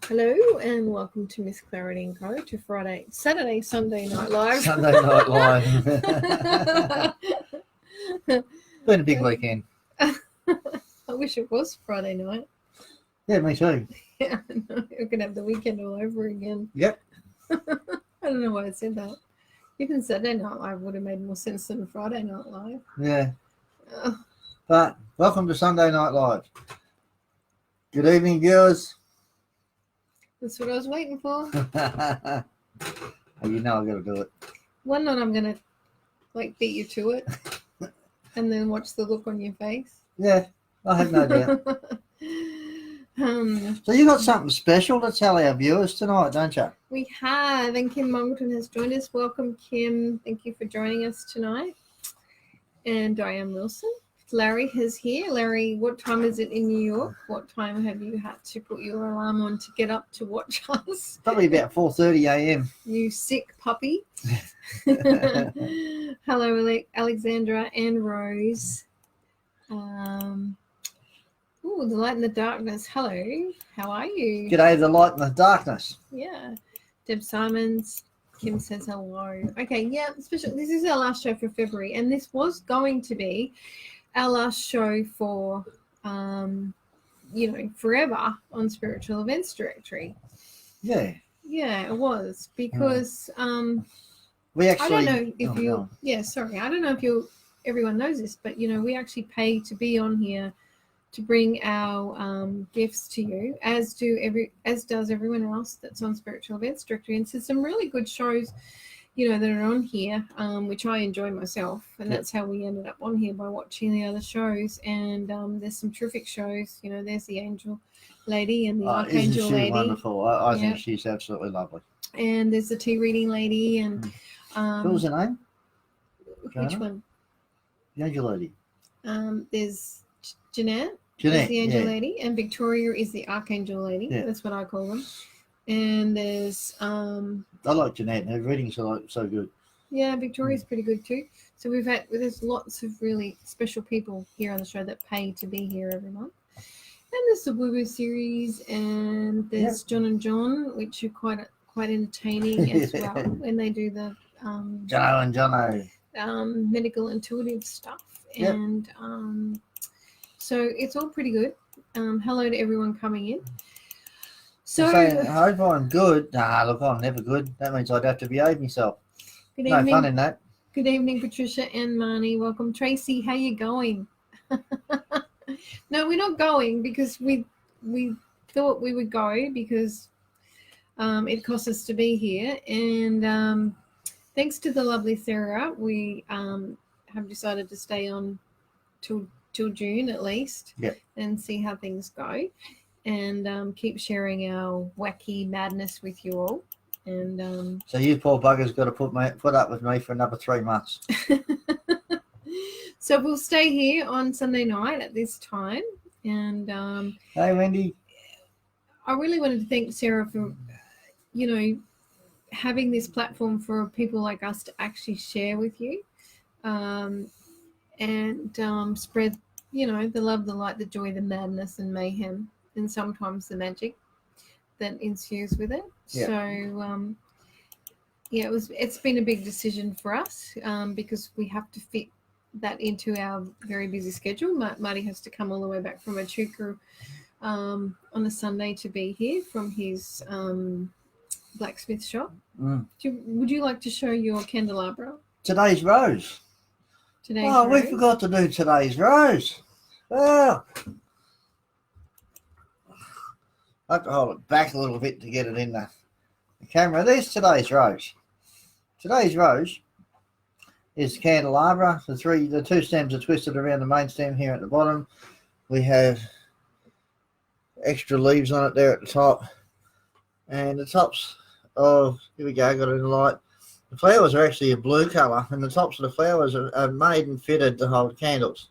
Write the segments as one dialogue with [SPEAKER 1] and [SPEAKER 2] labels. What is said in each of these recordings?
[SPEAKER 1] Hello and welcome to Miss Clarity and Co. to Saturday, Sunday Night Live.
[SPEAKER 2] Sunday Night Live. Been a big weekend.
[SPEAKER 1] I wish it was Friday night.
[SPEAKER 2] Yeah, me too.
[SPEAKER 1] Yeah, we're going to have the weekend all over again.
[SPEAKER 2] Yep.
[SPEAKER 1] I don't know why I said that. Even Saturday Night Live would have made more sense than Friday Night Live.
[SPEAKER 2] Yeah. But welcome to Sunday Night Live. Good evening, viewers.
[SPEAKER 1] That's what I was waiting for.
[SPEAKER 2] You know I've got to do it.
[SPEAKER 1] One night I'm going to beat you to it and then watch the look on your face.
[SPEAKER 2] Yeah, I have no doubt. So you got something special to tell our viewers tonight, don't you?
[SPEAKER 1] We have, and Kim Mongleton has joined us. Welcome, Kim. Thank you for joining us tonight. And Diane Wilson. Larry is here. Larry, what time is it in New York? What time have you had to put your alarm on to get up to watch us?
[SPEAKER 2] Probably about 4:30 a.m.
[SPEAKER 1] You sick puppy. Hello, Alexandra and Rose. The light in the darkness. Hello, how are you?
[SPEAKER 2] G'day, the light in the darkness.
[SPEAKER 1] Yeah. Deb Simons. Kim says hello. Okay, yeah, special. This is our last show for February, and this was going to be our last show for, forever on Spiritual Events Directory.
[SPEAKER 2] Yeah.
[SPEAKER 1] Yeah, it was because
[SPEAKER 2] we actually.
[SPEAKER 1] I don't know if I don't know if everyone knows this, but we actually pay to be on here to bring our gifts to you, as does everyone else that's on Spiritual Events Directory. And so some really good shows, that are on here, which I enjoy myself, and that's how we ended up on here, by watching the other shows. And there's some terrific shows. There's the Angel Lady and the Archangel
[SPEAKER 2] isn't she
[SPEAKER 1] Lady.
[SPEAKER 2] Wonderful. I think she's absolutely lovely.
[SPEAKER 1] And there's the Tea Reading Lady, and
[SPEAKER 2] what was her name?
[SPEAKER 1] Which one?
[SPEAKER 2] The Angel Lady.
[SPEAKER 1] There's Jeanette
[SPEAKER 2] Jeanette,
[SPEAKER 1] is the Angel Lady, and Victoria is the Archangel Lady. Yeah. That's what I call them. And there's
[SPEAKER 2] I like Jeanette. Her readings are so good.
[SPEAKER 1] Yeah, Victoria's pretty good too. So there's lots of really special people here on the show that pay to be here every month. And there's the Woo Woo series, and there's John and John, which are quite entertaining as well when they do the
[SPEAKER 2] Jono and Jono.
[SPEAKER 1] Medical intuitive stuff. And so it's all pretty good. Hello to everyone coming in. So
[SPEAKER 2] I hope I'm good. Look, I'm never good. That means I'd have to behave myself.
[SPEAKER 1] Good evening.
[SPEAKER 2] No fun in that.
[SPEAKER 1] Good evening, Patricia and Marnie. Welcome. Tracy, how you going? No, we're not going because we thought we would go because it costs us to be here. And thanks to the lovely Sarah, we have decided to stay on till June at least, and see how things go, and keep sharing our wacky madness with you all. And
[SPEAKER 2] so you poor buggers got to put up with me for another 3 months.
[SPEAKER 1] So we'll stay here on Sunday night at this time. And
[SPEAKER 2] hey, Wendy,
[SPEAKER 1] I really wanted to thank Sarah for having this platform for people like us to actually share with you, and spread the love, the light, the joy, the madness and mayhem, and sometimes the magic that ensues with it. So it's been a big decision for us, because we have to fit that into our very busy schedule. Marty has to come all the way back from Echuca on a Sunday to be here from his blacksmith shop. Would you like to show your candelabra?
[SPEAKER 2] Today's rose. We forgot to do today's rose. Oh, I have to hold it back a little bit to get it in the camera. There's today's rose. Today's rose is candelabra. The two stems are twisted around the main stem here at the bottom. We have extra leaves on it there at the top, and the tops of, here we go, got it in the light. The flowers are actually a blue colour, and the tops of the flowers are made and fitted to hold candles.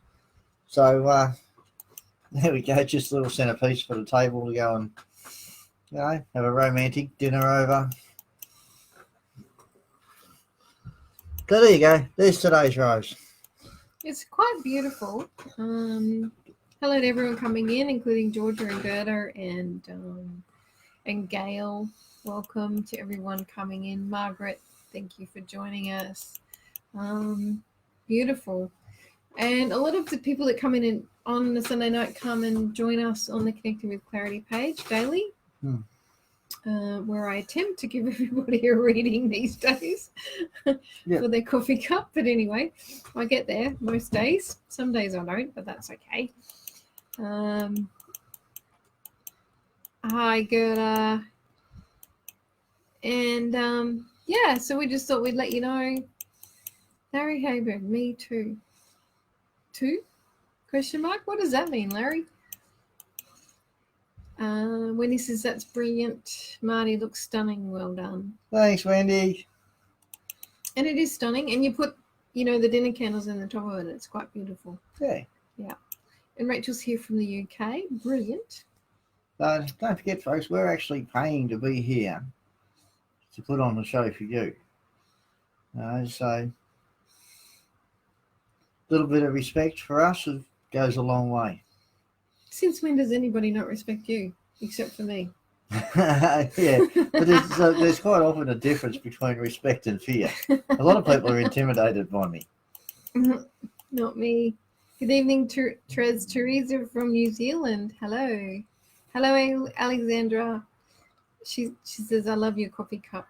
[SPEAKER 2] So there we go, just a little centerpiece for the table to go and have a romantic dinner over. So there you go. There's today's rose.
[SPEAKER 1] It's quite beautiful. Hello to everyone coming in, including Georgia and Gerda and And Gail, welcome to everyone coming in. Margaret, thank you for joining us. Beautiful. And a lot of the people that come in and on the Sunday night come and join us on the Connecting with Clarity page daily, where I attempt to give everybody a reading these days for their coffee cup. But anyway, I get there most days. Some days I don't, but that's okay. Hi, Gerda. And yeah, so we just thought we'd let you know. Larry Hayberg, me too. Two? Question mark? What does that mean, Larry? Wendy says that's brilliant. Marty looks stunning. Well done.
[SPEAKER 2] Thanks, Wendy.
[SPEAKER 1] And it is stunning. And you put, the dinner candles in the top of it. It's quite beautiful.
[SPEAKER 2] Yeah.
[SPEAKER 1] Yeah. And Rachel's here from the UK. Brilliant.
[SPEAKER 2] Don't forget, folks, we're actually paying to be here to put on the show for you. So a little bit of respect for us goes a long way.
[SPEAKER 1] Since when does anybody not respect you, except for me?
[SPEAKER 2] Yeah, but there's quite often a difference between respect and fear. A lot of people are intimidated by me.
[SPEAKER 1] Not me. Good evening, Teresa from New Zealand. Hello. Hello, Alexandra. She says, I love your coffee cup.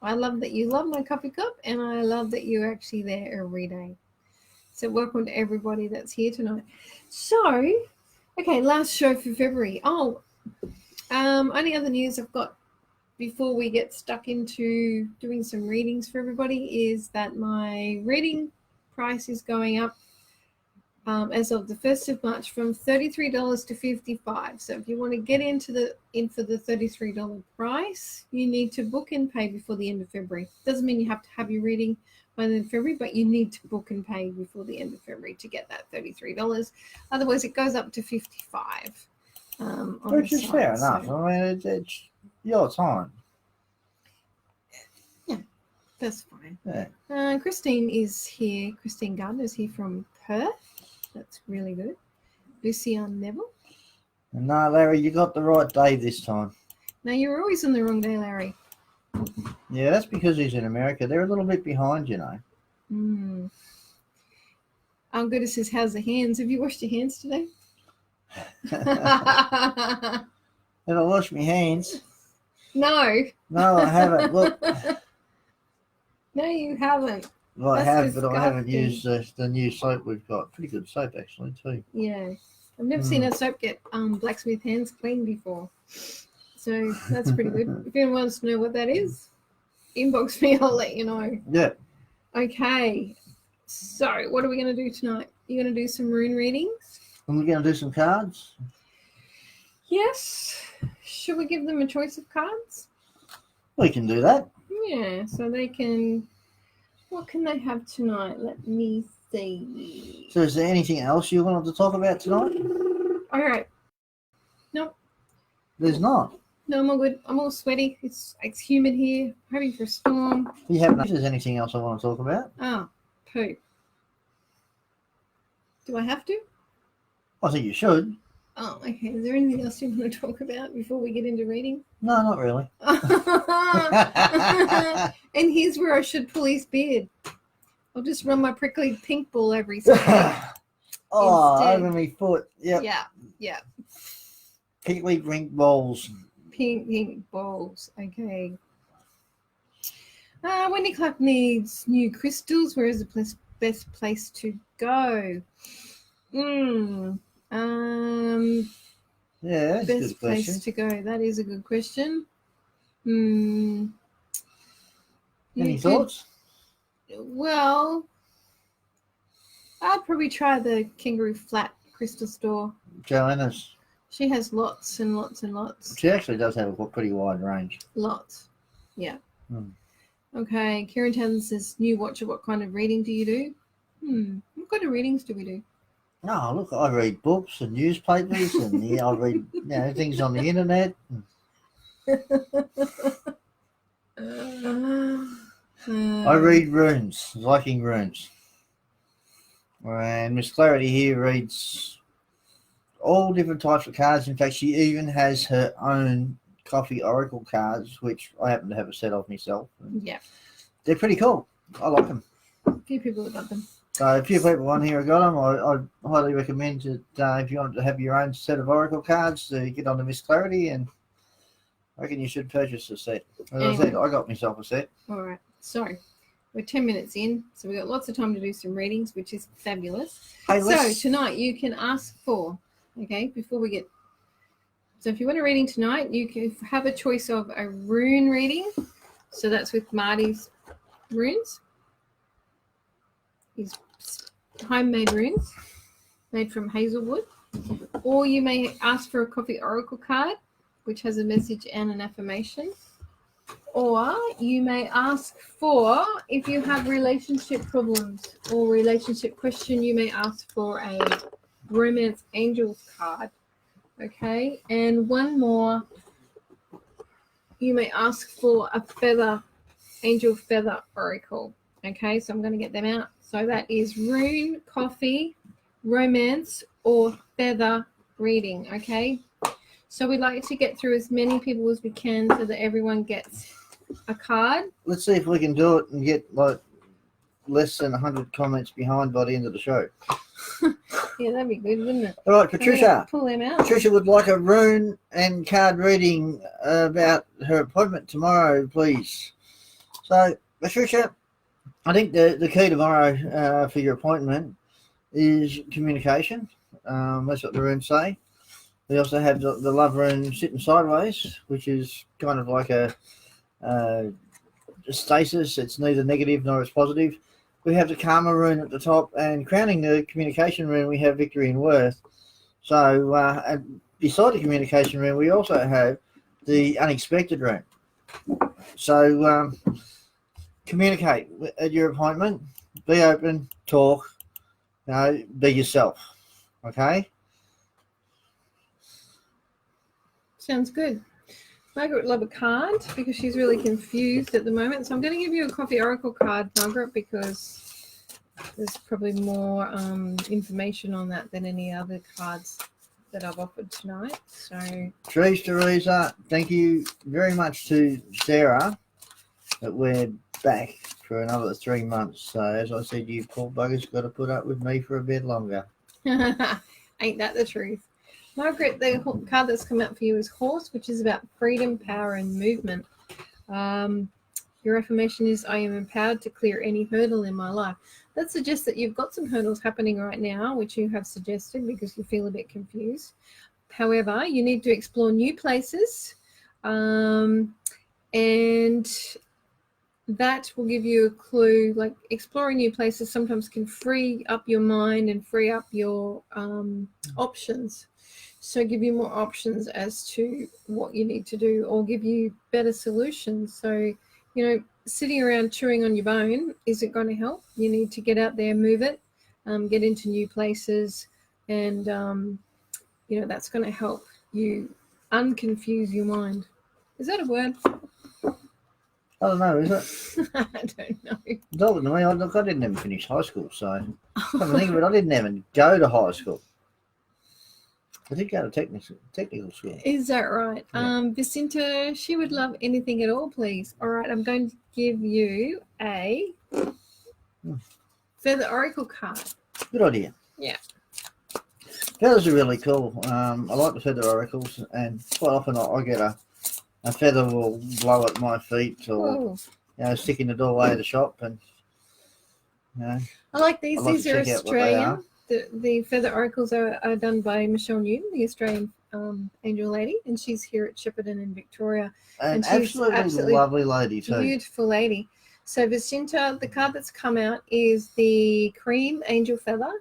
[SPEAKER 1] I love that you love my coffee cup, and I love that you're actually there every day. So welcome to everybody that's here tonight. So, okay, last show for February. Only other news I've got before we get stuck into doing some readings for everybody is that my reading price is going up as of the 1st of March from $33 to $55. So if you want to get in for the $33 price, you need to book and pay before the end of February. Doesn't mean you have to have your reading by the end of February, but you need to book and pay before the end of February to get that $33. Otherwise, it goes up to $55.
[SPEAKER 2] Which is fair enough. So, I mean, it's your time.
[SPEAKER 1] Yeah, that's fine.
[SPEAKER 2] Yeah.
[SPEAKER 1] Christine is here. Christine Gardner is here from Perth. That's really good. Lucian Neville.
[SPEAKER 2] No, Larry, you got the right day this time.
[SPEAKER 1] No, you're always on the wrong day, Larry.
[SPEAKER 2] Yeah, that's because he's in America. They're a little bit behind, you know.
[SPEAKER 1] Goodness says, how's the hands? Have you washed your hands today?
[SPEAKER 2] Have I washed my hands?
[SPEAKER 1] No.
[SPEAKER 2] No, I haven't. Look.
[SPEAKER 1] No, you haven't.
[SPEAKER 2] Well, I
[SPEAKER 1] That's
[SPEAKER 2] have,
[SPEAKER 1] disgusting.
[SPEAKER 2] but I haven't used the new soap we've got. Pretty good soap, actually, too.
[SPEAKER 1] Yeah. I've never seen a soap get blacksmith hands clean before. So that's pretty good. If anyone wants to know what that is, inbox me. I'll let you know.
[SPEAKER 2] Yeah.
[SPEAKER 1] Okay. So what are we going to do tonight? You're going to do some rune readings?
[SPEAKER 2] And we're going to do some cards?
[SPEAKER 1] Yes. Should we give them a choice of cards?
[SPEAKER 2] We can do that.
[SPEAKER 1] Yeah. So they can... What can they have tonight? Let me see.
[SPEAKER 2] So is there anything else you wanted to talk about tonight?
[SPEAKER 1] All right. Nope.
[SPEAKER 2] There's not.
[SPEAKER 1] No, I'm all good. I'm all sweaty. It's humid here. Hoping for a storm.
[SPEAKER 2] You haven't. If there's anything else I want to talk about?
[SPEAKER 1] Oh, poo. Do I have to?
[SPEAKER 2] I think you should.
[SPEAKER 1] Oh, okay. Is there anything else you want to talk about before we get into reading?
[SPEAKER 2] No, not really.
[SPEAKER 1] And here's where I should pull his beard. I'll just run my prickly pink ball over his face.
[SPEAKER 2] Over my foot. Yep.
[SPEAKER 1] Yeah.
[SPEAKER 2] Pinkly pink balls.
[SPEAKER 1] Pink balls. Okay. Wendy Clark needs new crystals. Where is the best place to go?
[SPEAKER 2] Yeah, that's a
[SPEAKER 1] Best
[SPEAKER 2] good question.
[SPEAKER 1] place to go. That is a good question.
[SPEAKER 2] Any thoughts?
[SPEAKER 1] Well, I'd probably try the Kangaroo Flat crystal store.
[SPEAKER 2] Joanna's.
[SPEAKER 1] She has lots and lots and lots.
[SPEAKER 2] She actually does have a pretty wide range.
[SPEAKER 1] Lots. Yeah. Okay. Kieran Townsend says, new watcher, what kind of reading do you do? What kind of readings do we do?
[SPEAKER 2] Oh, look, I read books and newspapers and I read things on the internet. I read runes, Viking runes. And Miss Clarity here reads all different types of cards. In fact, she even has her own coffee oracle cards, which I happen to have a set of myself.
[SPEAKER 1] Yeah.
[SPEAKER 2] They're pretty cool. I like them.
[SPEAKER 1] A few people have got them.
[SPEAKER 2] So a few people on here have got them. I highly recommend that if you want to have your own set of oracle cards, to get on to Miss Clarity, and I reckon you should purchase a set. As I said, I got myself a set.
[SPEAKER 1] All right. So we're 10 minutes in, so we've got lots of time to do some readings, which is fabulous.
[SPEAKER 2] Hey,
[SPEAKER 1] so tonight you can ask for, okay, before we get... So if you want a reading tonight, you can have a choice of a rune reading. So that's with Marty's runes. His homemade runes made from hazelwood. Or you may ask for a coffee oracle card, which has a message and an affirmation. Or you may ask for, if you have relationship problems or relationship question, you may ask for a romance angels card. Okay, and one more, you may ask for a feather, angel feather oracle. Okay, so I'm going to get them out. So that is rune, coffee, romance, or feather reading. Okay, so we'd like to get through as many people as we can so that everyone gets a card.
[SPEAKER 2] Let's see if we can do it and get like less than 100 comments behind by the end of the show.
[SPEAKER 1] Yeah, that'd be good, wouldn't it?
[SPEAKER 2] All right, Patricia.
[SPEAKER 1] Pull them out.
[SPEAKER 2] Patricia would like a rune and card reading about her appointment tomorrow, please. So, Patricia, I think the key tomorrow for your appointment is communication. That's what the runes say. We also have the love rune sitting sideways, which is kind of like a stasis. It's neither negative nor it's positive. We have the karma rune at the top, and crowning the communication rune, we have victory and worth. So, and beside the communication rune, we also have the unexpected rune. So, communicate at your appointment. Be open, talk, be yourself. Okay?
[SPEAKER 1] Sounds good. Margaret would love a card because she's really confused at the moment. So I'm going to give you a coffee oracle card, Margaret, because there's probably more information on that than any other cards that I've offered tonight. So,
[SPEAKER 2] Teresa, thank you very much to Sarah that we're back for another 3 months. So as I said, you poor buggers got to put up with me for a bit longer.
[SPEAKER 1] Ain't that the truth? Margaret, the card that's come out for you is Horse, which is about freedom, power, and movement. Your affirmation is, I am empowered to clear any hurdle in my life. That suggests that you've got some hurdles happening right now, which you have suggested because you feel a bit confused. However, you need to explore new places, and that will give you a clue. Like exploring new places sometimes can free up your mind and free up your options. So give you more options as to what you need to do, or give you better solutions. So, sitting around chewing on your bone isn't going to help. You need to get out there, move it, get into new places, and, that's going to help you unconfuse your mind. Is that a word?
[SPEAKER 2] I don't know, is it?
[SPEAKER 1] I don't know.
[SPEAKER 2] Talking to me, I didn't even finish high school, so come to think of it, I didn't even go to high school. I did go to technical school.
[SPEAKER 1] Is that right?
[SPEAKER 2] Yeah.
[SPEAKER 1] Vicinta, she would love anything at all, please. All right, I'm going to give you a feather oracle card.
[SPEAKER 2] Good idea.
[SPEAKER 1] Yeah.
[SPEAKER 2] Feathers are really cool. I like the feather oracles, and quite often I get a feather will blow at my feet, or stick in the doorway of the shop, and
[SPEAKER 1] I like these.
[SPEAKER 2] I'd like
[SPEAKER 1] These
[SPEAKER 2] to
[SPEAKER 1] are
[SPEAKER 2] check out what they
[SPEAKER 1] Australian.
[SPEAKER 2] are.
[SPEAKER 1] The feather oracles are done by Michelle Newton, the Australian angel lady, and she's here at Shepparton in Victoria.
[SPEAKER 2] And
[SPEAKER 1] she's
[SPEAKER 2] absolutely lovely lady too.
[SPEAKER 1] Beautiful lady. So Vicinta, the card that's come out is the cream angel feather,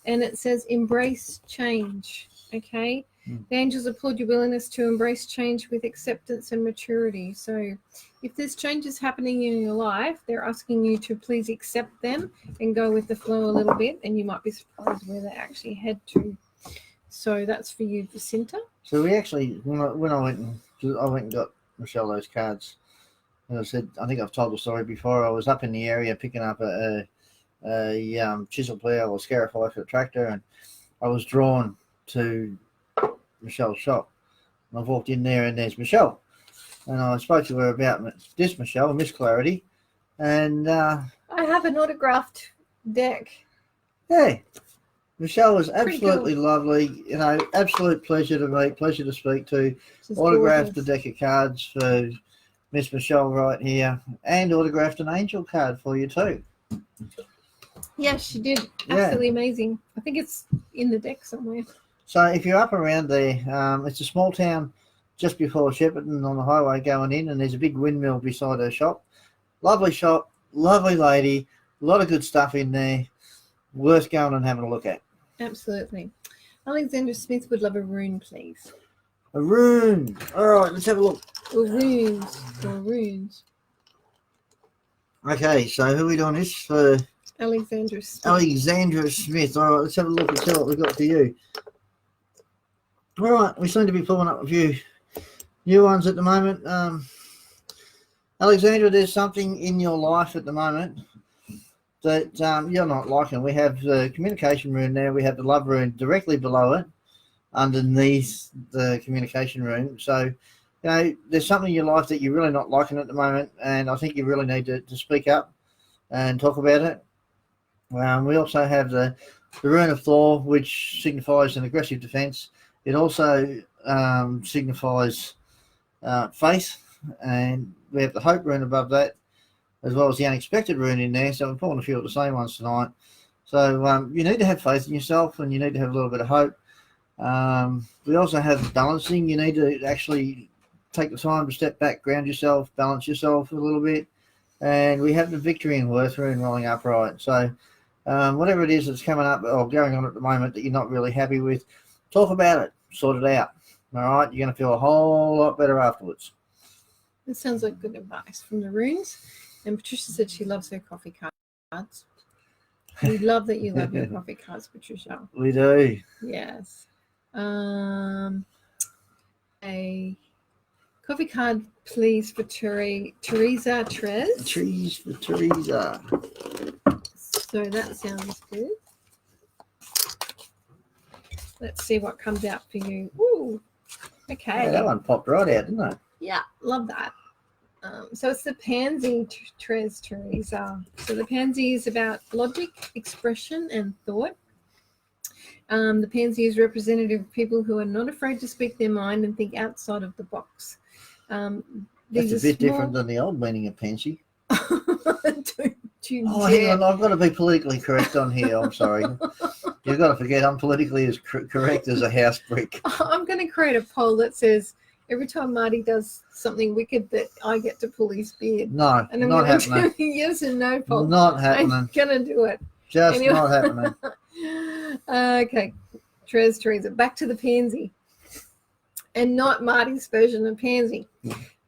[SPEAKER 1] and it says embrace change. Okay. The angels applaud your willingness to embrace change with acceptance and maturity. So if there's changes happening in your life, they're asking you to please accept them and go with the flow a little bit, and you might be surprised where they actually head to. So that's for you, Vicinta.
[SPEAKER 2] So we actually, when I went and got Michelle those cards, as I said, I think I've told the story before, I was up in the area picking up a chisel plough or scarify for the tractor, and I was drawn to Michelle's shop. And I've walked in there and there's Michelle. and I spoke to her about this, Michelle, Miss Clarity, and
[SPEAKER 1] I have an autographed deck.
[SPEAKER 2] yeah, Michelle was
[SPEAKER 1] Pretty cool.
[SPEAKER 2] absolutely lovely. You know, absolute pleasure to meet, pleasure to speak to.
[SPEAKER 1] She's
[SPEAKER 2] Autographed
[SPEAKER 1] gorgeous.
[SPEAKER 2] a deck of cards for Miss Michelle right here, and autographed an angel card for you too.
[SPEAKER 1] Yes, she did.
[SPEAKER 2] Yeah.
[SPEAKER 1] Absolutely amazing. I think it's in the deck somewhere.
[SPEAKER 2] So if you're up around there, it's a small town just before Shepparton on the highway going in, and there's a big windmill beside her shop. Lovely shop, lovely lady, a lot of good stuff in there. Worth going and having a look at.
[SPEAKER 1] Absolutely. Alexandra Smith would love a rune, please.
[SPEAKER 2] A rune. All right, let's have a look.
[SPEAKER 1] Or runes. Or runes.
[SPEAKER 2] Okay, so who are we doing this for?
[SPEAKER 1] Alexandra Smith.
[SPEAKER 2] Alexandra Smith. All right, let's have a look and see what we've got for you. All right, we seem to be pulling up a few new ones at the moment. Alexandra, there's something in your life at the moment that you're not liking. We have the communication rune there. We have the love rune directly below it, underneath the communication rune. So, you know, there's something in your life that you're really not liking at the moment, and I think you really need to speak up and talk about it. We also have the rune of Thor, which signifies an aggressive defense. It also signifies faith, and we have the hope rune above that, as well as the unexpected rune in there. So we're pulling a few of the same ones tonight. So you need to have faith in yourself, and you need to have a little bit of hope. We also have balancing. You need to actually take the time to step back, ground yourself, balance yourself a little bit. And we have the victory and worth rune rolling upright. So whatever it is that's coming up or going on at the moment that you're not really happy with, talk about it, sort it out. All right, you're going to feel a whole lot better afterwards.
[SPEAKER 1] That sounds like good advice from the runes. And Patricia said she loves her coffee cards. We love that you love your coffee cards, Patricia.
[SPEAKER 2] We do.
[SPEAKER 1] Yes. A coffee card, please, for Teresa Trez.
[SPEAKER 2] Trees for Teresa.
[SPEAKER 1] So that sounds good. Let's see what comes out for you. Ooh, okay.
[SPEAKER 2] Yeah, that one popped right out, didn't it?
[SPEAKER 1] Yeah, love that. So it's the pansy, Teresa. So the pansy is about logic, expression, and thought. The pansy is representative of people who are not afraid to speak their mind and think outside of the box.
[SPEAKER 2] That's a bit different than the old meaning of pansy.
[SPEAKER 1] Hang
[SPEAKER 2] on, I've got to be politically correct on here. I'm sorry. You've got to forget I'm politically as correct as a house brick.
[SPEAKER 1] I'm going to create a poll that says every time Marty does something wicked that I get to pull his beard.
[SPEAKER 2] No,
[SPEAKER 1] and I'm
[SPEAKER 2] not happening.
[SPEAKER 1] Do yes and no poll.
[SPEAKER 2] Not happening.
[SPEAKER 1] I'm going to do it.
[SPEAKER 2] Just anyway. Not happening.
[SPEAKER 1] Okay. Teresa, back to the pansy. And not Marty's version of pansy.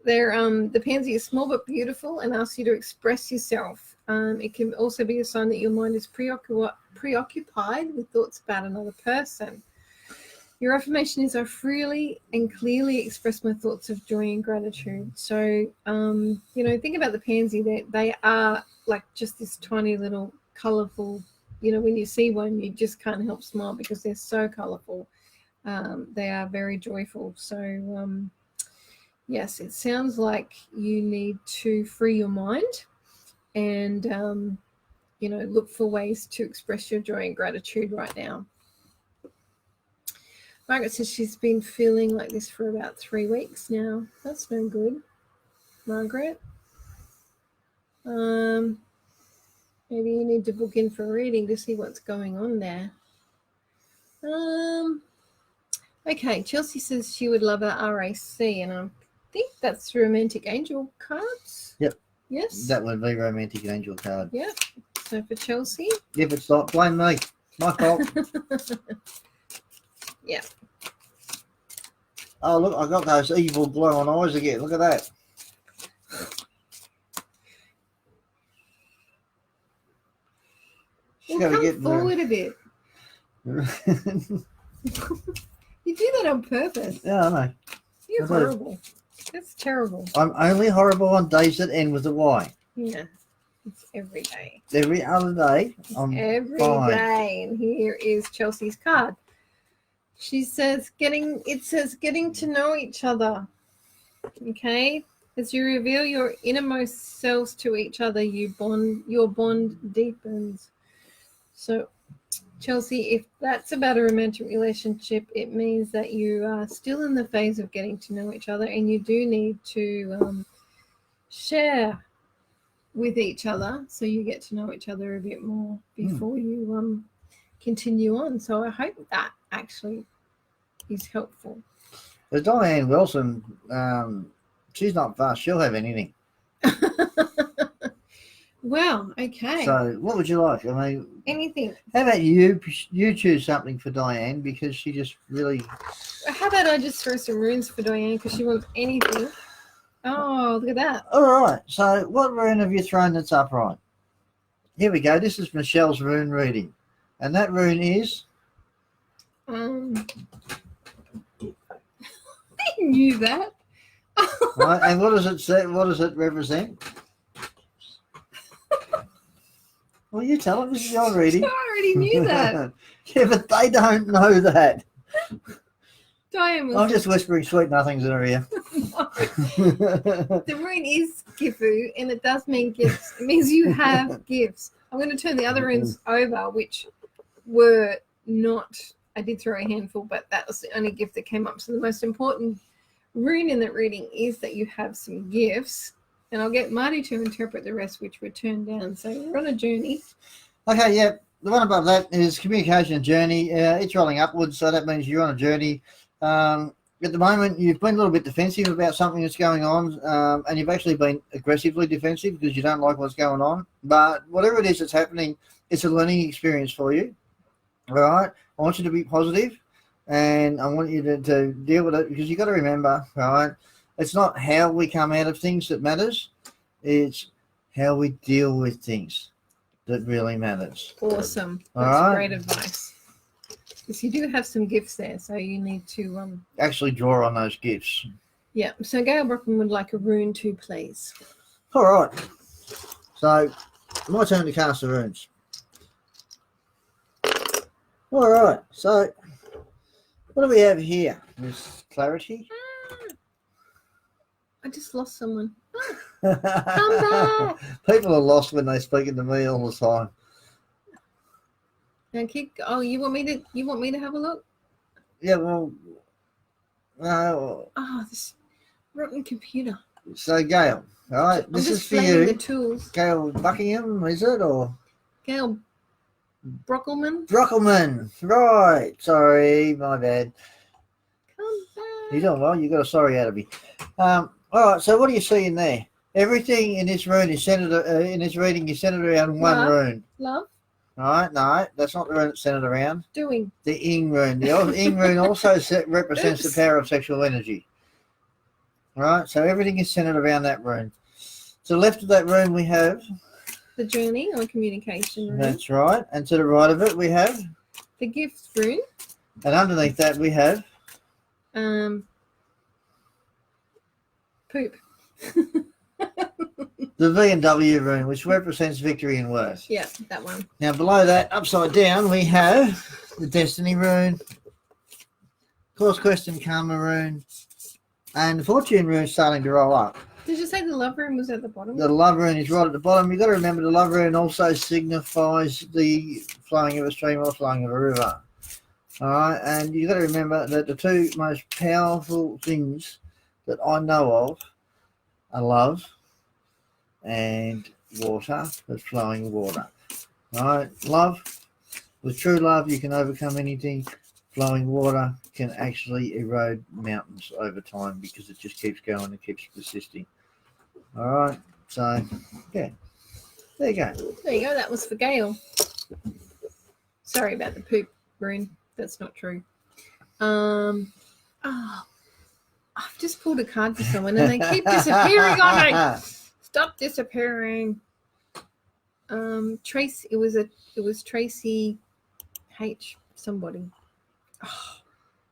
[SPEAKER 1] The pansy is small but beautiful and asks you to express yourself. It can also be a sign that your mind is preoccupied with thoughts about another person. Your affirmation is, I freely and clearly express my thoughts of joy and gratitude. So, think about the pansy. They are like just this tiny little colourful, when you see one, you just can't help smile because they're so colourful. They are very joyful. So, yes, it sounds like you need to free your mind and, look for ways to express your joy and gratitude right now. Margaret says she's been feeling like this for about 3 weeks now. That's no good, Margaret. Maybe you need to book in for a reading to see what's going on there. Okay, Chelsea says she would love a RAC, and I think that's Romantic Angel cards.
[SPEAKER 2] Yep.
[SPEAKER 1] Yes.
[SPEAKER 2] That would be Romantic Angel card.
[SPEAKER 1] Yep. So for Chelsea.
[SPEAKER 2] If it's not, blame me. My fault.
[SPEAKER 1] Yeah.
[SPEAKER 2] Oh, look, I got those evil glowing eyes again. Look at that.
[SPEAKER 1] Come forward a bit. You do that on purpose.
[SPEAKER 2] Yeah, I know.
[SPEAKER 1] You're horrible. That's terrible.
[SPEAKER 2] I'm only horrible on days that end with a Y.
[SPEAKER 1] Yeah. It's every day.
[SPEAKER 2] Every other day, I'm
[SPEAKER 1] every
[SPEAKER 2] fine.
[SPEAKER 1] Day. And here is Chelsea's card. She says, getting to know each other. Okay, as you reveal your innermost selves to each other, your bond deepens. So, Chelsea, if that's about a romantic relationship, it means that you are still in the phase of getting to know each other, and you do need to share with each other so you get to know each other a bit more before you continue on. So I hope that actually is helpful.
[SPEAKER 2] But Diane Wilson, she's not fast. She'll have anything.
[SPEAKER 1] Well, okay.
[SPEAKER 2] So what would you like? I mean,
[SPEAKER 1] anything.
[SPEAKER 2] How about you choose something for Diane, because she just really...
[SPEAKER 1] How about I just throw some runes for Diane because she wants anything. Oh, look at that.
[SPEAKER 2] All right. So what rune have you thrown that's upright? Here we go. This is Michelle's rune reading. And that rune is...
[SPEAKER 1] I knew that.
[SPEAKER 2] Right. And what does it say? What does it represent? Well, you tell them. This is your reading.
[SPEAKER 1] I already knew that.
[SPEAKER 2] Yeah, but they don't know that.
[SPEAKER 1] Diane was...
[SPEAKER 2] I'm just whispering sweet nothings in her ear.
[SPEAKER 1] The rune is Gifu, and it does mean gifts. It means you have gifts. I'm going to turn the other runes over, which were not... I did throw a handful, but that was the only gift that came up. So the most important rune in that reading is that you have some gifts. And I'll get Marty to interpret the rest, which were turned down. So we're on a journey.
[SPEAKER 2] Okay, yeah. The one above that is communication journey. It's rolling upwards, so that means you're on a journey. At the moment, you've been a little bit defensive about something that's going on, and you've actually been aggressively defensive because you don't like what's going on. But whatever it is that's happening, it's a learning experience for you. All right? I want you to be positive, and I want you to deal with it, because you've got to remember, right, it's not how we come out of things that matters. It's how we deal with things that really matters.
[SPEAKER 1] Awesome.
[SPEAKER 2] All
[SPEAKER 1] That's
[SPEAKER 2] right?
[SPEAKER 1] great advice. Because you do have some gifts there, so you need to...
[SPEAKER 2] actually draw on those gifts.
[SPEAKER 1] Yeah, so Gail Brockman would like a rune too, please.
[SPEAKER 2] All right. So, my turn to cast the runes. All right. So, what do we have here? Miss Clarity?
[SPEAKER 1] I just lost someone.
[SPEAKER 2] Come
[SPEAKER 1] back.
[SPEAKER 2] People are lost when they speak to me all the time.
[SPEAKER 1] Now keep... Oh, you want me to have a look?
[SPEAKER 2] Yeah, well, no.
[SPEAKER 1] Oh, this rotten computer.
[SPEAKER 2] So, Gail, all right, this is for
[SPEAKER 1] you. The
[SPEAKER 2] you.
[SPEAKER 1] tools.
[SPEAKER 2] Gail Buckingham, is it, or?
[SPEAKER 1] Gail Brockelman.
[SPEAKER 2] Brockelman, right. Sorry, my bad.
[SPEAKER 1] Come back.
[SPEAKER 2] You're doing well. You got a sorry out of me. All right. So what do you see in there? Everything in this rune is centered. In this reading is centered around one rune.
[SPEAKER 1] Love.
[SPEAKER 2] All right. No, that's not the rune it's centered around.
[SPEAKER 1] Doing.
[SPEAKER 2] The Ing rune. The Ing rune also represents the power of sexual energy. All right. So everything is centered around that rune. To the left of that rune we have
[SPEAKER 1] the journey or communication rune.
[SPEAKER 2] That's right. And to the right of it we have
[SPEAKER 1] the gifts rune.
[SPEAKER 2] And underneath that we have
[SPEAKER 1] poop.
[SPEAKER 2] The V and W rune, which represents victory and worth.
[SPEAKER 1] Yeah, that one.
[SPEAKER 2] Now below that, upside down, we have the Destiny rune, Course Question Karma rune, and the Fortune rune starting to roll up.
[SPEAKER 1] Did you say the love rune was at the bottom?
[SPEAKER 2] The love rune is right at the bottom. You've got to remember the love rune also signifies the flowing of a stream or flowing of a river. All right, and you've got to remember that the two most powerful things that I know of are love and water, that's flowing water. All right, love, with true love you can overcome anything. Flowing water can actually erode mountains over time because it just keeps going and keeps persisting. All right, so yeah, there you go.
[SPEAKER 1] There you go. That was for Gail. Sorry about the poop rune. That's not true. I've just pulled a card for someone and they keep disappearing on me. Stop disappearing. Tracy. It was Tracy H. Somebody. Oh,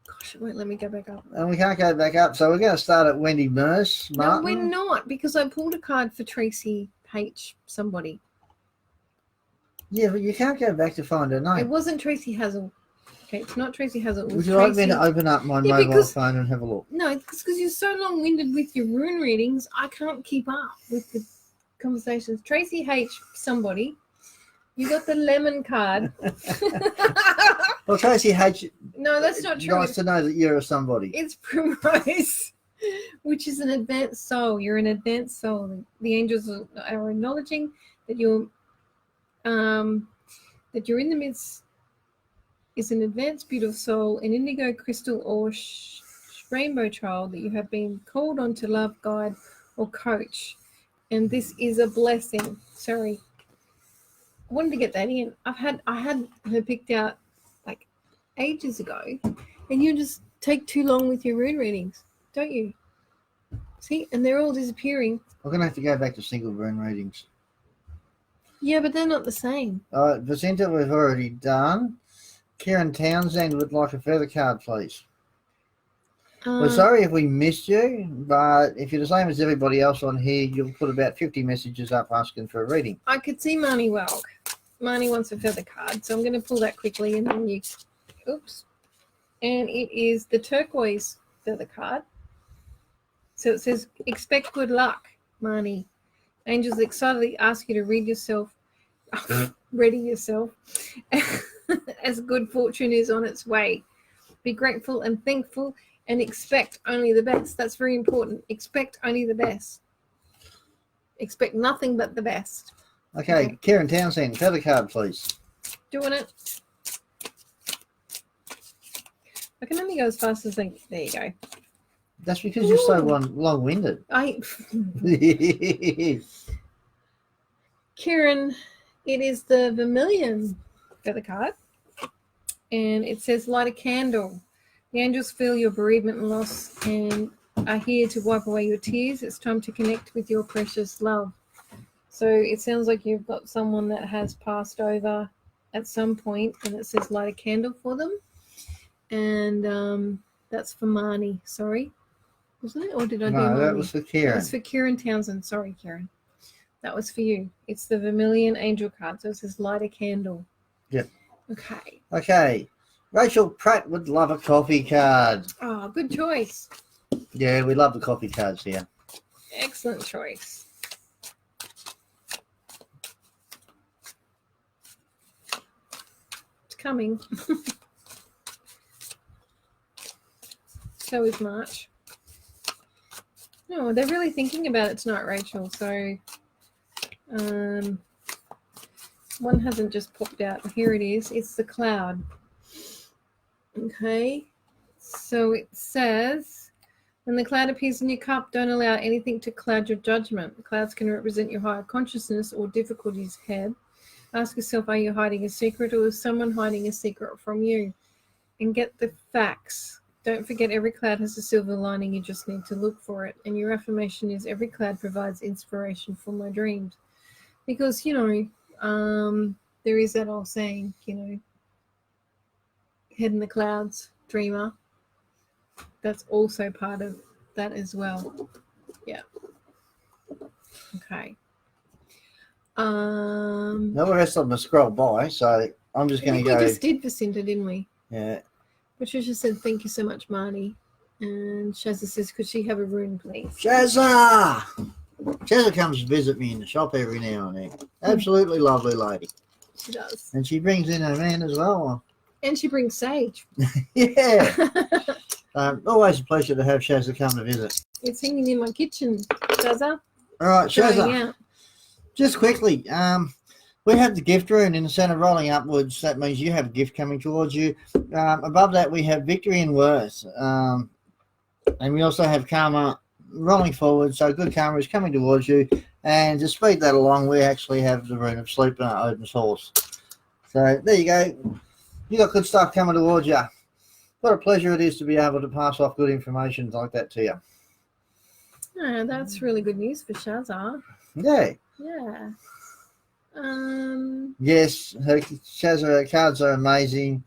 [SPEAKER 1] gosh, it won't let me go back up.
[SPEAKER 2] And we can't go back up, so we're going to start at Wendy Merce.
[SPEAKER 1] No, we're not, because I pulled a card for Tracy H. Somebody.
[SPEAKER 2] Yeah, but you can't go back to find her name.
[SPEAKER 1] It wasn't Tracy Hazel. Okay, it's not Tracy Hazel.
[SPEAKER 2] Would you like me to open up my mobile phone and have a look?
[SPEAKER 1] No, it's because you're so long-winded with your rune readings. I can't keep up with the conversations. Tracy H. Somebody. You got the lemon card.
[SPEAKER 2] Well, Tracy H.
[SPEAKER 1] No, that's not true.
[SPEAKER 2] Nice to know that you're a somebody.
[SPEAKER 1] It's Primrose, which is an advanced soul. You're an advanced soul. The angels are acknowledging that you're in the midst is an advanced beautiful soul, an indigo crystal or rainbow child that you have been called on to love, guide, or coach. And this is a blessing. Sorry. I wanted to get that in. I had her picked out like ages ago, and you just take too long with your rune readings, don't you? See, and they're all disappearing.
[SPEAKER 2] I'm gonna have to go back to single rune readings.
[SPEAKER 1] Yeah, but they're not the same.
[SPEAKER 2] All right, Vicenta, we've already done. Karen Townsend would like a feather card, please. We're sorry if we missed you, but if you're the same as everybody else on here, you'll put about 50 messages up asking for a reading.
[SPEAKER 1] I could see Marnie Welk. Marnie wants a feather card, so I'm going to pull that quickly and then you... Oops. And it is the turquoise feather card. So it says, expect good luck, Marnie. Angels excitedly ask you to read yourself, ready yourself, as good fortune is on its way. Be grateful and thankful and expect only the best. That's very important. Expect only the best. Expect nothing but the best.
[SPEAKER 2] Okay. Karen Townsend, feather card, please.
[SPEAKER 1] Doing it. I can only go as fast as I... There you go.
[SPEAKER 2] That's because you're so long-winded.
[SPEAKER 1] Kieran, it is the vermilion feather card. And it says, light a candle. The angels feel your bereavement and loss and are here to wipe away your tears. It's time to connect with your precious love. So it sounds like you've got someone that has passed over at some point, and it says light a candle for them. And that's for Marnie. Sorry. Wasn't it? Or did I do Marnie?
[SPEAKER 2] No, that was for Kieran.
[SPEAKER 1] That was for Kieran Townsend. Sorry, Kieran. That was for you. It's the vermilion angel card. So it says light a candle.
[SPEAKER 2] Yep.
[SPEAKER 1] Okay.
[SPEAKER 2] Okay. Rachel Pratt would love a coffee card.
[SPEAKER 1] Oh, good choice.
[SPEAKER 2] Yeah, we love the coffee cards here.
[SPEAKER 1] Excellent choice. It's coming. So is March. No, they're really thinking about it tonight, Rachel. So one hasn't just popped out. Here it is. It's the cloud. Okay. So it says, when the cloud appears in your cup, don't allow anything to cloud your judgment. The clouds can represent your higher consciousness or difficulties ahead. Ask yourself, are you hiding a secret, or is someone hiding a secret from you? And get the facts. Don't forget, every cloud has a silver lining. You just need to look for it. And your affirmation is, every cloud provides inspiration for my dreams. Because, there is that old saying, head in the clouds, dreamer. That's also part of that as well. Yeah. Okay.
[SPEAKER 2] Now the rest of them are scrolled by, so I'm just going to go.
[SPEAKER 1] We just did Vicenta, didn't we?
[SPEAKER 2] Yeah.
[SPEAKER 1] Patricia said, thank you so much, Marnie. And Shazza says, could she have a rune, please?
[SPEAKER 2] Shazza! Shazza comes to visit me in the shop every now and then. Absolutely lovely lady.
[SPEAKER 1] She does.
[SPEAKER 2] And she brings in her man as well.
[SPEAKER 1] And she brings sage.
[SPEAKER 2] Yeah. Always a pleasure to have Shazza come to visit.
[SPEAKER 1] It's hanging in my kitchen, Shazza.
[SPEAKER 2] All right, Shazza. Just quickly, we have the gift rune in the center rolling upwards. That means you have a gift coming towards you. Above that, we have victory and worth. And we also have karma rolling forward. So good karma is coming towards you. And to speed that along, we actually have the rune of sleep and Odin's horse. So there you go. You got good stuff coming towards you. What a pleasure it is to be able to pass off good information like that to you.
[SPEAKER 1] Oh, that's really good news for Shazza.
[SPEAKER 2] Yeah.
[SPEAKER 1] Yeah.
[SPEAKER 2] Yes, her cards are amazing.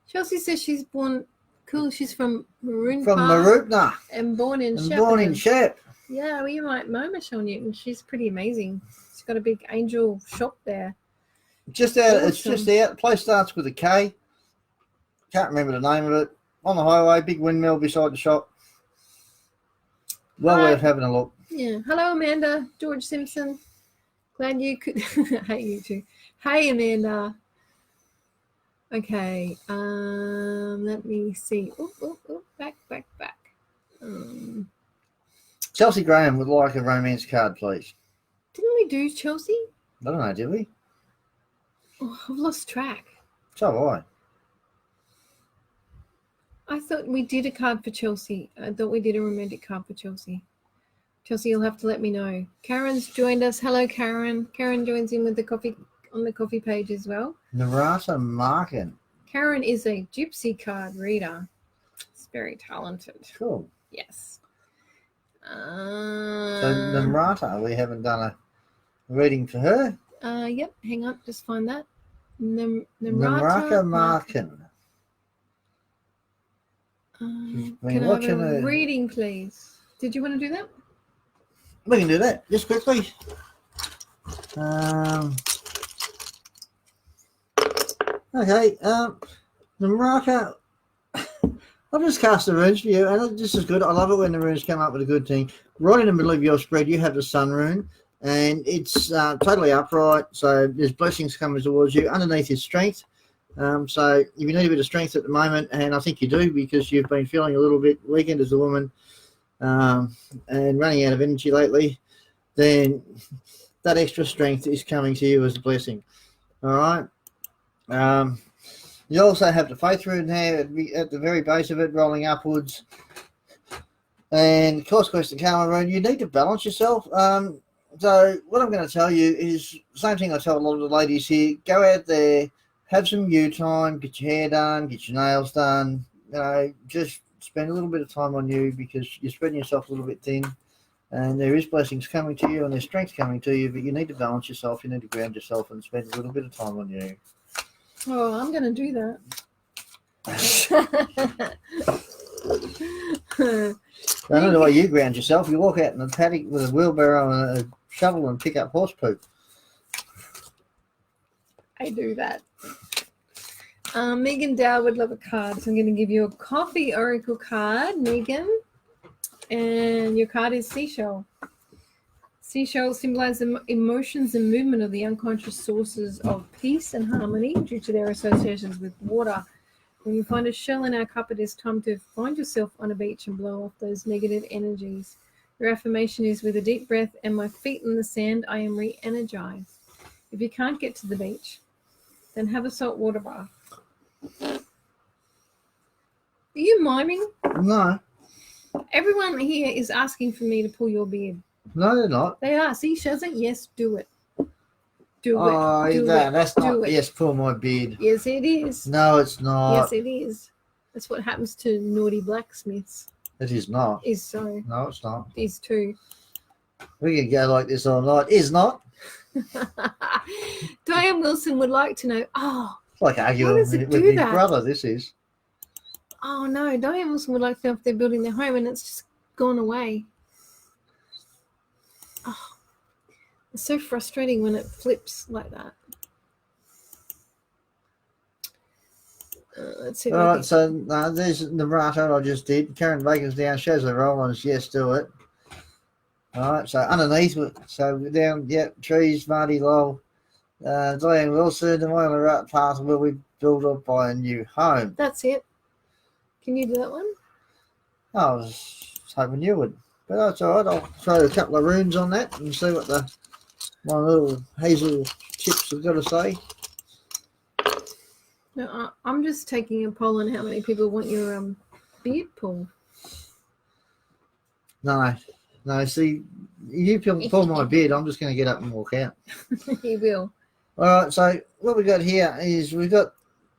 [SPEAKER 1] Chelsea says she's born cool. She's from Maroon
[SPEAKER 2] From
[SPEAKER 1] Park
[SPEAKER 2] Marupna.
[SPEAKER 1] and born in Shep.
[SPEAKER 2] Born in Shep.
[SPEAKER 1] Yeah, well, you might know Michelle Newton. She's pretty amazing. She's got a big angel shop there.
[SPEAKER 2] Just out.
[SPEAKER 1] Awesome.
[SPEAKER 2] It's just out. The place starts with a K. Can't remember the name of it. On the highway, big windmill beside the shop. Well worth having a look.
[SPEAKER 1] Yeah. Hello, Amanda. George Simpson. Glad you could. Hey, you too. Hey, Amanda. Okay. Let me see. Back.
[SPEAKER 2] Chelsea Graham would like a romance card, please.
[SPEAKER 1] Didn't we do Chelsea?
[SPEAKER 2] I don't know, did we?
[SPEAKER 1] Oh, I've lost track.
[SPEAKER 2] So have I.
[SPEAKER 1] I thought we did a card for Chelsea. I thought we did a romantic card for Chelsea. Chelsea, you'll have to let me know. Karen's joined us. Hello, Karen. Karen joins in with the coffee on the coffee page as well.
[SPEAKER 2] Narata Markin.
[SPEAKER 1] Karen is a gypsy card reader. It's very talented.
[SPEAKER 2] Cool.
[SPEAKER 1] Yes.
[SPEAKER 2] So Namrata, we haven't done a reading for her.
[SPEAKER 1] Yep. Hang on. Just find that.
[SPEAKER 2] Namrata Markin.
[SPEAKER 1] Can I have a reading, please? Did you want to do that?
[SPEAKER 2] We can do that just quickly. Okay. Namrata. I've just cast the runes for you, and this is good. I love it when the runes come up with a good thing. Right in the middle of your spread, you have the sun rune, and it's totally upright, so there's blessings coming towards you. Underneath is strength. So if you need a bit of strength at the moment, and I think you do because you've been feeling a little bit weakened as a woman and running out of energy lately, then that extra strength is coming to you as a blessing. All right. You also have the faith rune there at the very base of it, rolling upwards. And, of course, the karma rune, you need to balance yourself. So what I'm going to tell you is the same thing I tell a lot of the ladies here. Go out there, have some you time, get your hair done, get your nails done. You know, just spend a little bit of time on you because you're spreading yourself a little bit thin. And there is blessings coming to you and there's strength coming to you, but you need to balance yourself. You need to ground yourself and spend a little bit of time on you.
[SPEAKER 1] Oh, I'm going to do that.
[SPEAKER 2] I don't know the way you ground yourself. You walk out in the paddock with a wheelbarrow and a shovel and pick up horse poop.
[SPEAKER 1] I do that. Megan Dow would love a card, so I'm going to give you a coffee oracle card, Megan. And your card is Seashell. Seashells symbolize the emotions and movement of the unconscious sources of peace and harmony due to their associations with water. When you find a shell in our cup, it is time to find yourself on a beach and blow off those negative energies. Your affirmation is, with a deep breath and my feet in the sand, I am re-energized. If you can't get to the beach, then have a salt water bath. Are you miming?
[SPEAKER 2] No.
[SPEAKER 1] Everyone here is asking for me to pull your beard.
[SPEAKER 2] No, they're not.
[SPEAKER 1] They are. See, shows it. Yes, do it. Do
[SPEAKER 2] it.
[SPEAKER 1] Do
[SPEAKER 2] that's
[SPEAKER 1] do
[SPEAKER 2] not.
[SPEAKER 1] It.
[SPEAKER 2] Yes, pull my beard.
[SPEAKER 1] Yes, it is.
[SPEAKER 2] No, it's not.
[SPEAKER 1] Yes, it is. That's what happens to naughty blacksmiths.
[SPEAKER 2] It is not.
[SPEAKER 1] Is so.
[SPEAKER 2] No, it's not.
[SPEAKER 1] Is too.
[SPEAKER 2] We can go like this all night. Is not.
[SPEAKER 1] Diane Wilson would like to know. Oh,
[SPEAKER 2] it's like arguing with my brother. This is.
[SPEAKER 1] Oh no, Diane Wilson would like to know if they're building their home and it's just gone away. Oh, it's so frustrating when it flips like that. Let's see.
[SPEAKER 2] All right, so there's the Namrata I just did. Karen Baker's down, shows the roll on us. Yes, do it. All right, so underneath, so down, trees, Marty Lowell, Diane Wilson, and on the right path will we build up by a new home.
[SPEAKER 1] That's it. Can you do that one?
[SPEAKER 2] I was hoping you would. But that's all right. I'll throw a couple of runes on that and see what my little hazel chips have got to say.
[SPEAKER 1] No, I'm just taking a poll on how many people want your beard pulled.
[SPEAKER 2] No. See, you pull my beard, I'm just going to get up and walk out.
[SPEAKER 1] You will.
[SPEAKER 2] All right, so what we got here is we've got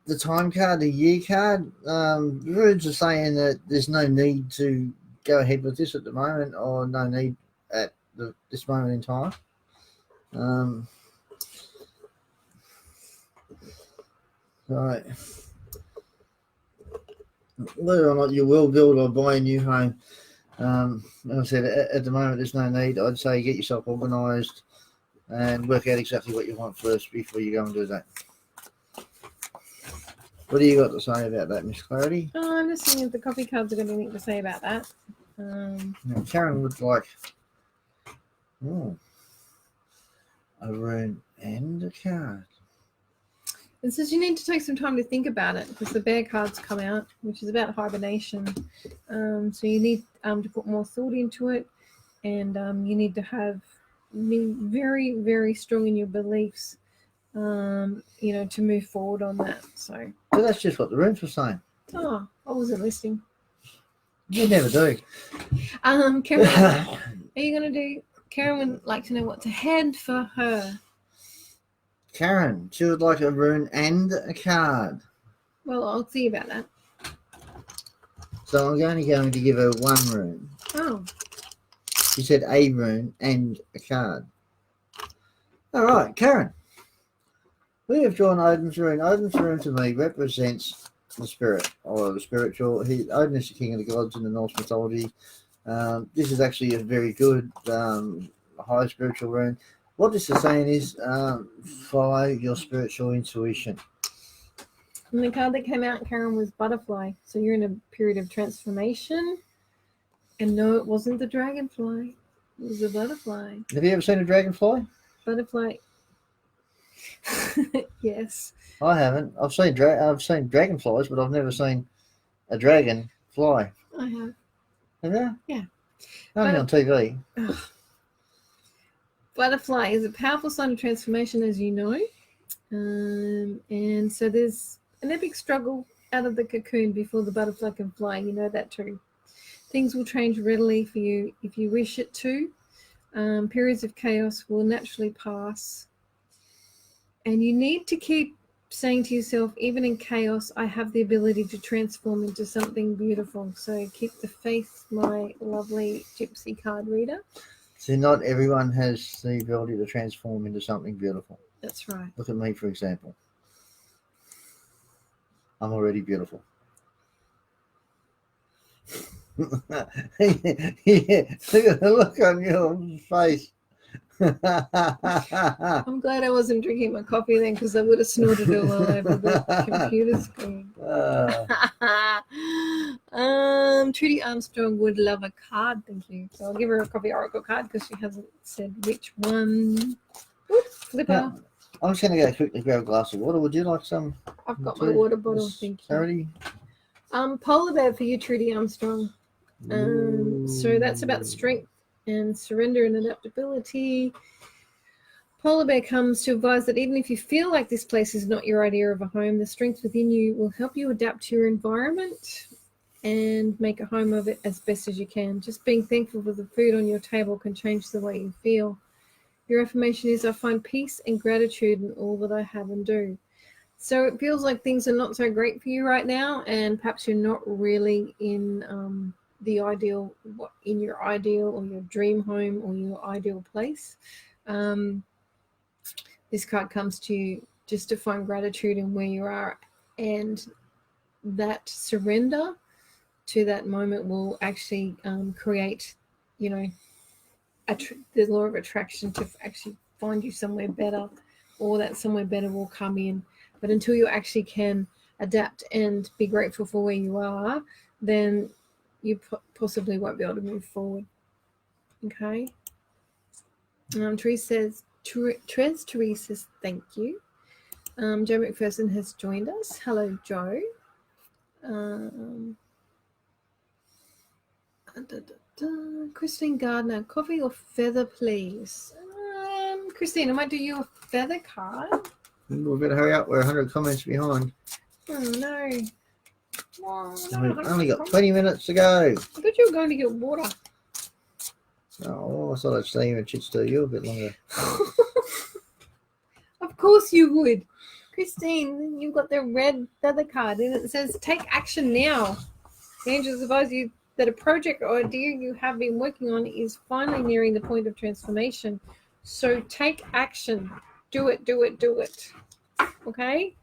[SPEAKER 2] the time card, the year card. The runes are saying that there's no need to go ahead with this at the moment, or no need at this moment in time. Right. Whether or not you will build or buy a new home, like I said, at the moment there's no need. I'd say get yourself organised and work out exactly what you want first before you go and do that. What do you got to say about that, Miss Clarity?
[SPEAKER 1] Oh, I'm just seeing if the coffee cards have got anything to say about that.
[SPEAKER 2] Now, Karen would like a rune and a card.
[SPEAKER 1] It says you need to take some time to think about it because the bear cards come out, which is about hibernation. So you need to put more thought into it, and you need to be very, very strong in your beliefs, to move forward on that. So
[SPEAKER 2] that's just what the runes were saying.
[SPEAKER 1] Oh, I wasn't listening.
[SPEAKER 2] You never do.
[SPEAKER 1] Karen, are you going to do? Karen would like to know what's ahead for her.
[SPEAKER 2] Karen, she would like a rune and a card.
[SPEAKER 1] Well, I'll see about that.
[SPEAKER 2] So I'm only going to give her one rune.
[SPEAKER 1] Oh.
[SPEAKER 2] She said a rune and a card. All right, Karen. We have drawn Odin's rune. Odin's rune to me represents the spirit or the spiritual. Odin is the king of the gods in the Norse mythology. This is actually a very good high spiritual rune. What this is saying is follow your spiritual intuition.
[SPEAKER 1] And the card that came out, Karen, was butterfly. So you're in a period of transformation. And no, it wasn't the dragonfly. It was a butterfly.
[SPEAKER 2] Have you ever seen a dragonfly?
[SPEAKER 1] Butterfly. Yes.
[SPEAKER 2] I haven't. I've seen dragonflies, but I've never seen a dragon fly.
[SPEAKER 1] I have.
[SPEAKER 2] Have you?
[SPEAKER 1] Yeah.
[SPEAKER 2] Only on TV.
[SPEAKER 1] Butterfly is a powerful sign of transformation, as you know. And so there's an epic struggle out of the cocoon before the butterfly can fly. You know that too. Things will change readily for you if you wish it to. Periods of chaos will naturally pass. And you need to keep saying to yourself, even in chaos, I have the ability to transform into something beautiful. So keep the faith, my lovely gypsy card reader.
[SPEAKER 2] So not everyone has the ability to transform into something beautiful.
[SPEAKER 1] That's right.
[SPEAKER 2] Look at me, for example. I'm already beautiful. Yeah, look at the look on your face.
[SPEAKER 1] I'm glad I wasn't drinking my coffee then, because I would have snorted it all over the computer screen. Trudy Armstrong would love a card, thank you. So I'll give her a coffee oracle card because she hasn't said which one. Oops, flipper.
[SPEAKER 2] Now, I'm just going to go quickly grab a glass of water. Would you like some?
[SPEAKER 1] I've got my water bottle, thank you. Polar bear for you, Trudy Armstrong. So that's about strength and surrender and adaptability. Polar bear comes to advise that even if you feel like this place is not your idea of a home, the strength within you will help you adapt to your environment and make a home of it as best as you can. Just being thankful for the food on your table can change the way you feel. Your affirmation is, I find peace and gratitude in all that I have and do. So it feels like things are not so great for you right now, and perhaps you're not really in your ideal or your dream home or your ideal place. This card comes to you just to find gratitude in where you are, and that surrender to that moment will actually create, the law of attraction to actually find you somewhere better, or that somewhere better will come in. But until you actually can adapt and be grateful for where you are, then you possibly won't be able to move forward. Okay. Therese says, Therese says, thank you. Joe McPherson has joined us. Hello, Joe. Christine Gardner, coffee or feather, please? Christine, I might do you a feather card.
[SPEAKER 2] We better hurry up. We're 100 comments behind.
[SPEAKER 1] Oh, no.
[SPEAKER 2] We've only got 20 minutes to go.
[SPEAKER 1] I thought you were going to get water.
[SPEAKER 2] Oh, I thought I'd stay here and chit to you a bit longer.
[SPEAKER 1] Of course you would. Christine, you've got the red feather card and it says, take action now. The angels advise you that a project or idea you have been working on is finally nearing the point of transformation. So take action. Do it, do it, do it. Okay?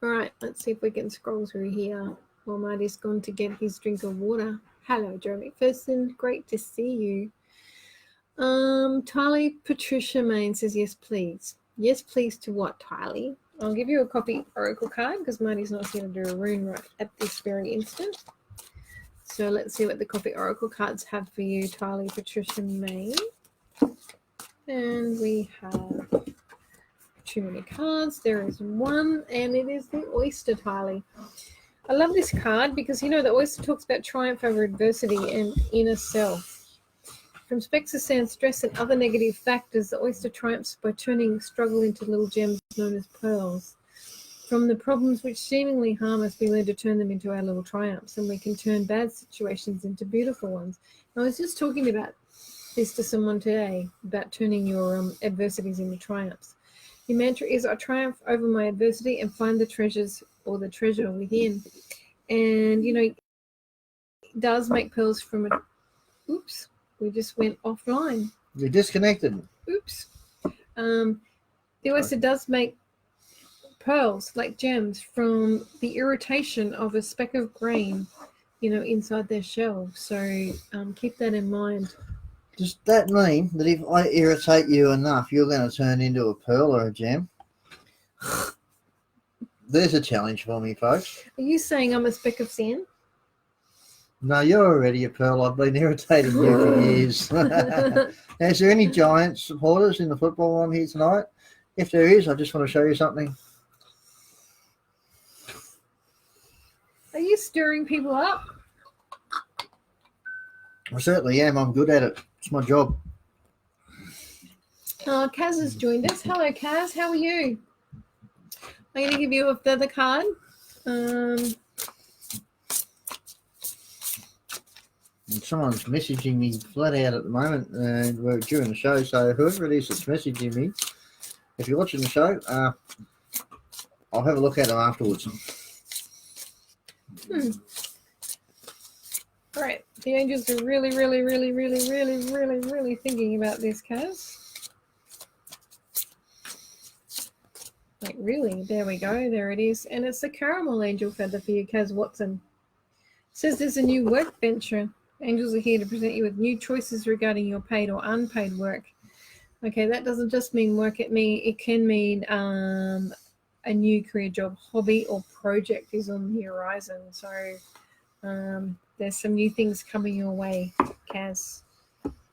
[SPEAKER 1] All right, let's see if we can scroll through here while Marty's gone to get his drink of water. Hello, Joe McPherson. Great to see you. Tylee Patricia Main says, yes, please. Yes, please to what, Tylee? I'll give you a copy oracle card because Marty's not here to do a rune right at this very instant. So let's see what the copy oracle cards have for you, Tylee, Patricia, May. And we have too many cards. There is one, and it is the oyster, Tylee. I love this card because, you know, the oyster talks about triumph over adversity and inner self. From specks of sand, stress, and other negative factors, the oyster triumphs by turning struggle into little gems known as pearls. From the problems which seemingly harm us, we learn to turn them into our little triumphs, and we can turn bad situations into beautiful ones. I was just talking about this to someone today, about turning your adversities into triumphs. Your mantra is, I triumph over my adversity and find the treasures or the treasure within. And, you know, it does make pearls from it. Oops, we just went offline.
[SPEAKER 2] You're disconnected.
[SPEAKER 1] Oops. The oyster does make pearls, like gems, from the irritation of a speck of grain, you know, inside their shell. So keep that in mind.
[SPEAKER 2] Does that mean that if I irritate you enough, you're going to turn into a pearl or a gem? There's a challenge for me, folks.
[SPEAKER 1] Are you saying I'm a speck of sand?
[SPEAKER 2] No, you're already a pearl. I've been irritating you for years. Is there any Giants supporters in the football on here tonight? If there is, I just want to show you something.
[SPEAKER 1] Are you stirring people up?
[SPEAKER 2] I certainly am. I'm good at it. It's my job.
[SPEAKER 1] Kaz has joined us. Hello, Kaz. How are you? I'm going to give you a feather card.
[SPEAKER 2] And someone's messaging me flat out at the moment, and we're during the show. So whoever it is that's messaging me, if you're watching the show, I'll have a look at them afterwards.
[SPEAKER 1] All right. The angels are really, really, really, really, really, really, really thinking about this, Kaz. Like, really? There we go. There it is. And it's the caramel angel feather for you, Kaz Watson. It says there's a new work venture. Angels are here to present you with new choices regarding your paid or unpaid work. Okay, that doesn't just mean work. It can mean a new career job, hobby, or project is on the horizon. So there's some new things coming your way, Kaz.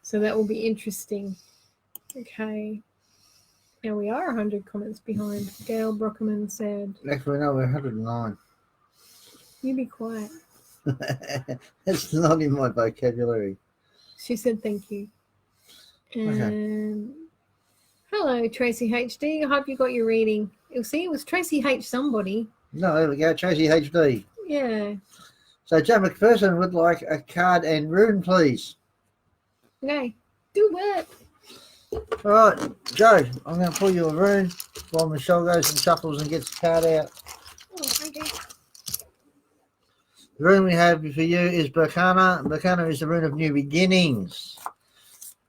[SPEAKER 1] So that will be interesting. Okay. Now we are 100 comments behind. Gail Brockerman said...
[SPEAKER 2] Actually, no, we're 109.
[SPEAKER 1] You be quiet.
[SPEAKER 2] It's not in my vocabulary.
[SPEAKER 1] She said thank you. And hello, Tracy HD. I hope you got your reading. You'll see it was Tracy H somebody.
[SPEAKER 2] No, there we go. Tracy HD.
[SPEAKER 1] Yeah.
[SPEAKER 2] So Joe McPherson would like a card and rune, please.
[SPEAKER 1] Okay. Do it.
[SPEAKER 2] All right, Joe, I'm going to pull you a rune while Michelle goes and shuffles and gets the card out.
[SPEAKER 1] Oh, thank you.
[SPEAKER 2] The rune we have for you is Berkana. Berkana is the rune of new beginnings.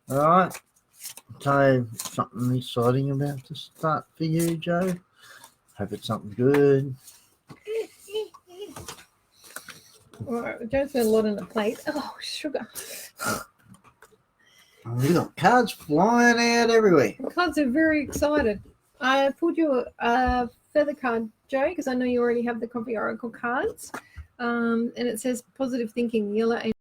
[SPEAKER 2] All right. So something exciting about to start for you, Joe. Hope it's something good.
[SPEAKER 1] All right, Joe's got a lot on the plate. Oh, sugar.
[SPEAKER 2] We've got cards flying out everywhere.
[SPEAKER 1] The cards are very excited. I pulled you a feather card, Joe, because I know you already have the Coffee Oracle cards. And it says positive thinking, yellow